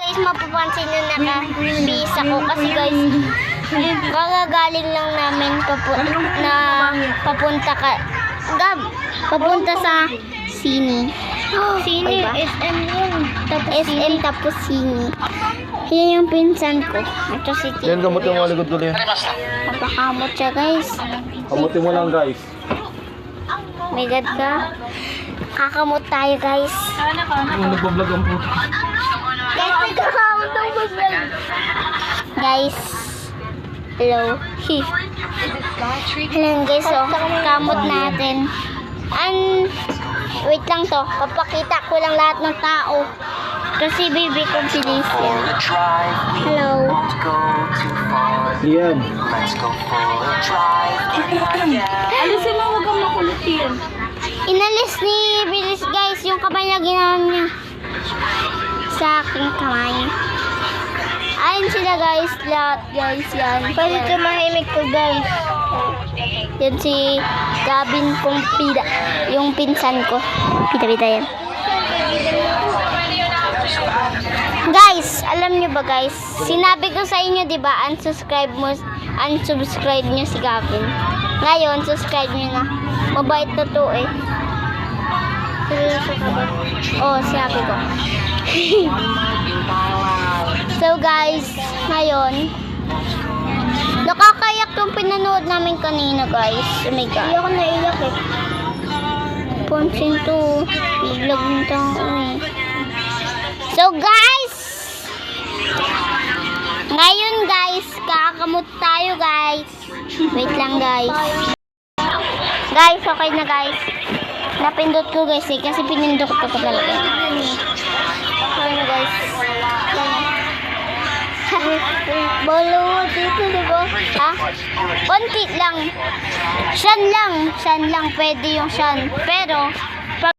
guys, mapapansin nyo naka-bis ako. Kasi guys, kagagaling lang namin papunta sa Sini. Sini, Diba? SM yun. Tapos SM tapos Sini. Yan yung pinsan ko. Ito si Tito. Yan, gamutin mo ang likod ko yan. Napakamot siya guys. Gamutin mo lang guys. May God ka. Kakamot tayo guys. Yung nagbablog ang puto. Guys, nagkakamot ang vlog. Guys. Hello. Hello guys, oh. Kamot natin. Wait lang to. Papakita ko lang lahat ng tao. Kasi baby ko bilis yan. Hello. Yan. alisin mo, huwag kang makulitin. Inalis ni Bilis guys yung kamay na ginawa niya sa aking kamay. Ayun sila guys, lahat guys yan. Pwede tumahimik ko, guys. Yan si Gavin kong pida, yung pinsan ko. Pida yan. Guys, alam nyo ba guys? Sinabi ko sa inyo, di ba? Unsubscribe nyo si Gavin. Ngayon, subscribe nyo na. Mabait na to eh. Seryoso ka ba? Oo, sabi ko. So guys, ngayon, nakakayak yung pinanood namin kanina guys. Oh my God. Iyak na iyak eh. Pansin to. Vlog ng tao eh. So guys, ngayon guys, kakamot tayo guys. Wait lang guys. Guys, okay na guys. Napindot ko guys eh, kasi pinindot ko talaga. Okay na guys. Bolo dito diba? Ha? Konti lang. Syan lang pwede yung syan. Pero